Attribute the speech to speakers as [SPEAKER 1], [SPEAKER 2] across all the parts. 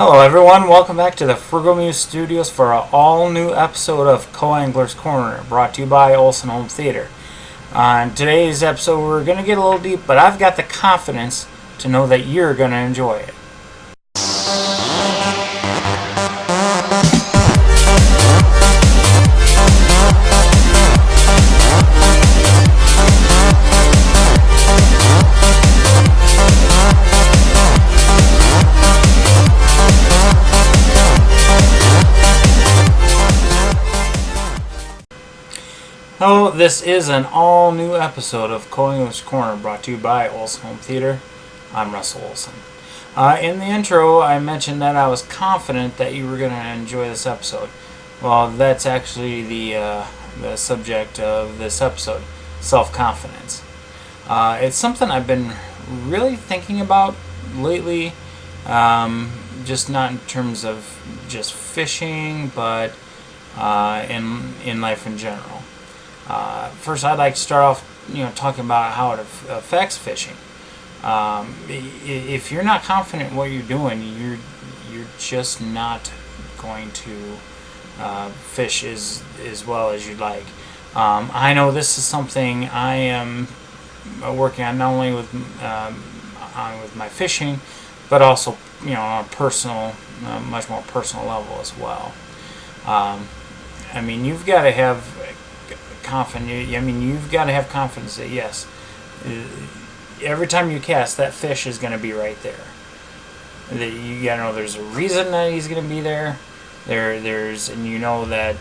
[SPEAKER 1] Hello everyone, welcome back to the Frugal Muse Studios for an all-new episode of Co-Angler's Corner, brought to you by Olsen Home Theater. On today's episode we're going to get a little deep, but I've got the confidence to know that you're going to enjoy it. Hello, this is an all-new episode of Co-Angler's Corner, brought to you by Olsen Home Theater. I'm Russell Olsen. In the intro, I mentioned that I was confident that you were going to enjoy this episode. Well, that's actually the subject of this episode, self-confidence. It's something I've been really thinking about lately, just not in terms of just fishing, but in life in general. First, I'd like to start off, talking about how it affects fishing. If you're not confident in what you're doing, you're just not going to fish as well as you'd like. I know this is something I am working on, not only with my fishing, but also on a personal, much more personal level as well. You've got to have confident. You've got to have confidence that yes, every time you cast, that fish is going to be right there. That you got to know there's a reason that he's going to be there. There's and you know that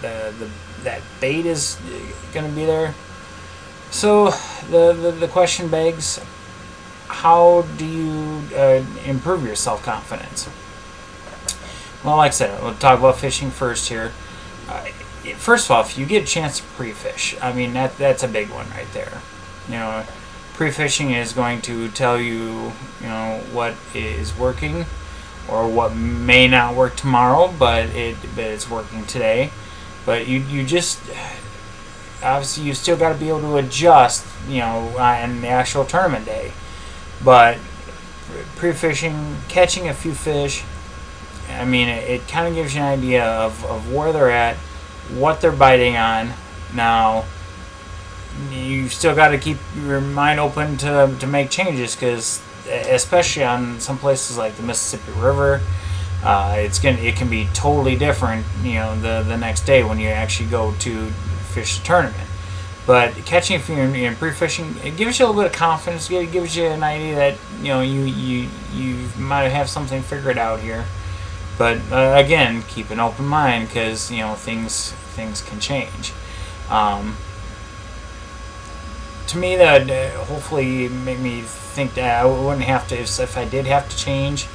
[SPEAKER 1] that bait is going to be there. So the question begs, how do you improve your self-confidence? Well, like I said, we'll talk about fishing first here. First of all, if you get a chance to pre-fish, that's a big one right there. Pre-fishing is going to tell you, what is working or what may not work tomorrow, but it's working today. But you just obviously you still got to be able to adjust, on the actual tournament day. But pre-fishing, catching a few fish, it kind of gives you an idea of where they're at, what they're biting on. Now, you still got to keep your mind open to make changes, because especially on some places like the Mississippi River, it can be totally different. The next day when you actually go to fish the tournament. But catching a few in pre-fishing, it gives you a little bit of confidence. It gives you an idea that you might have something figured out here. But again, keep an open mind, because things can change. To me, that hopefully made me think that I wouldn't have to. If I did have to change,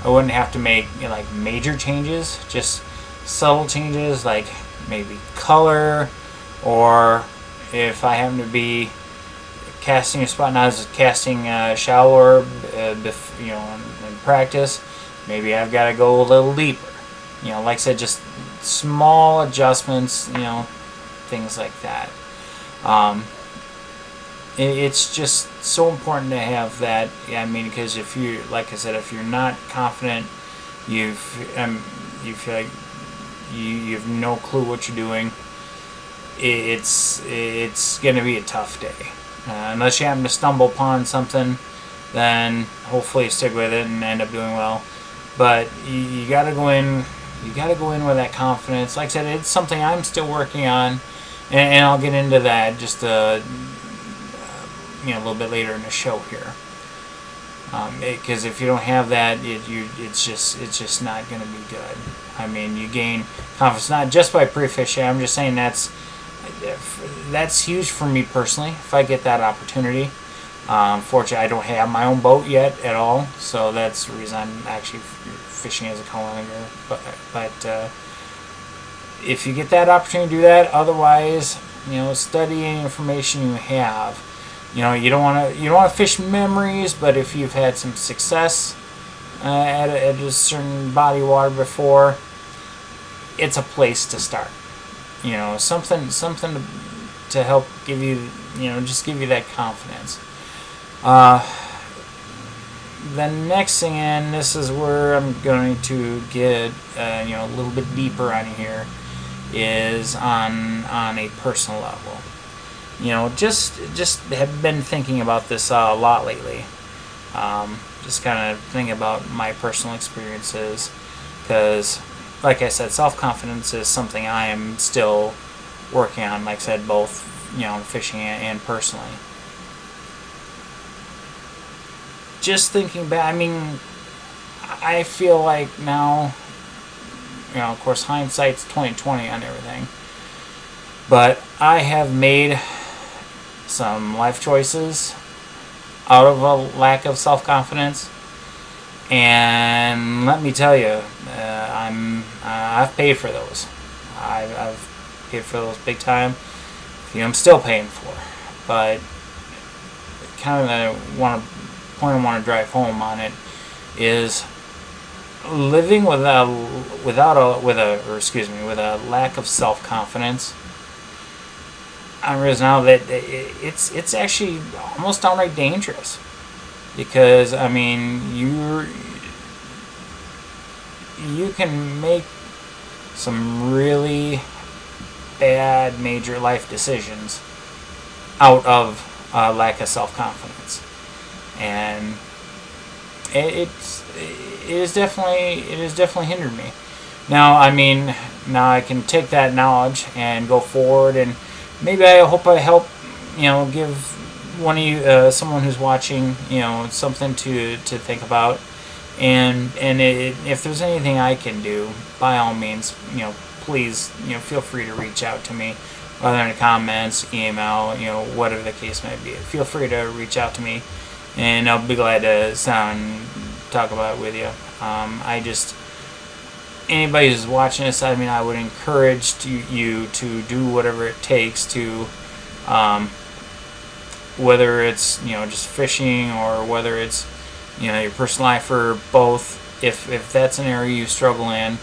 [SPEAKER 1] I wouldn't have to make major changes. Just subtle changes, like maybe color, or if I happen to be casting a spot and I was casting shallower, in practice. Maybe I've got to go a little deeper. Like I said, just small adjustments, things like that. It's just so important to have that. Because if you're not confident, you feel like you have no clue what you're doing. It's going to be a tough day. Unless you happen to stumble upon something, then hopefully you stick with it and end up doing well. But you got to go in. You got to go in with that confidence. Like I said, it's something I'm still working on, and I'll get into that just a little bit later in the show here. Because if you don't have that, it's just not going to be good. You gain confidence not just by pre-fishing. I'm just saying that's huge for me personally. If I get that opportunity. Fortunately, I don't have my own boat yet at all, so that's the reason I'm actually fishing as a co-angler. But if you get that opportunity to do that, otherwise, study any information you have. You don't want to fish memories, but if you've had some success at a certain body of water before, it's a place to start. Something to help give you, just give you that confidence. the next thing, and this is where I'm going to get a little bit deeper on here, is on a personal level. Just have been thinking about this a lot lately. Just kind of thinking about my personal experiences, because, like I said, self-confidence is something I am still working on. Like I said, both fishing and personally. Just thinking back, I feel like now, of course, hindsight's 20/20 on everything, but I have made some life choices out of a lack of self-confidence, and let me tell you, I've paid for those. I've paid for those big time. I'm still paying for, but kind of the point I want to drive home on it is living with a lack of self-confidence. I realize now that it's actually almost downright dangerous, because you can make some really bad major life decisions out of lack of self-confidence, and it is definitely hindered me. Now I can take that knowledge and go forward, and maybe I hope I help give one of you, someone who's watching, something to think about, and if there's anything I can do, by all means, please, feel free to reach out to me, whether in the comments, email, whatever the case may be. Feel free to reach out to me, and I'll be glad to sit down and talk about it with you. Anybody who's watching this, I would encourage you to do whatever it takes to, whether it's just fishing, or whether it's your personal life, or both. If that's an area you struggle in,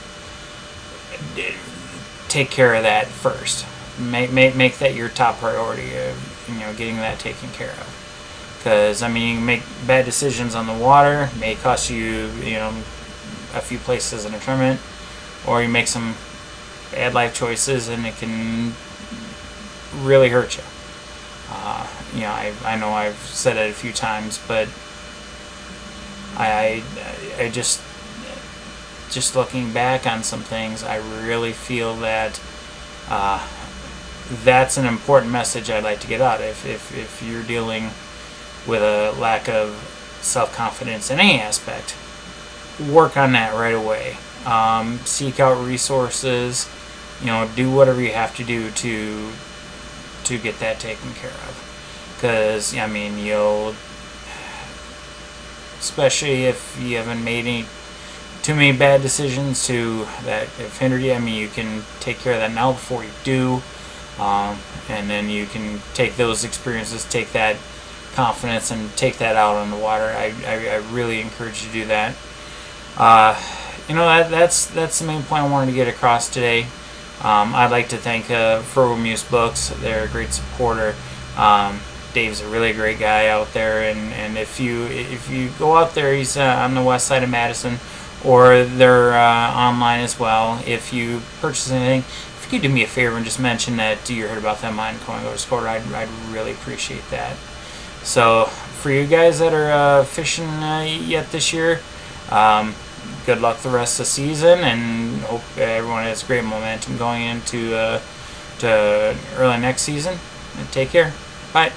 [SPEAKER 1] take care of that first. Make that your top priority of getting that taken care of. Because you can make bad decisions on the water, it may cost you a few places in a tournament, or you make some bad life choices and it can really hurt you. I know I've said it a few times, but I just looking back on some things, I really feel that that's an important message I'd like to get out. If you're dealing with a lack of self-confidence in any aspect, work on that right away. Seek out resources, do whatever you have to do to get that taken care of. Because you'll, especially if you haven't made too many bad decisions that have hindered you, you can take care of that now before you do, and then you can take those experiences, take that confidence, and take that out on the water. I really encourage you to do that. That's the main point I wanted to get across today. I'd like to thank Fergal Muse Books. They're a great supporter. Dave's a really great guy out there, and if you go out there, he's on the west side of Madison, or they're online as well. If you purchase anything, if you could do me a favor and just mention that you heard about them on Coin Goes Quarter, I'd really appreciate that. So for you guys that are fishing yet this year, good luck the rest of the season, and hope everyone has great momentum going into to early next season. And take care. Bye.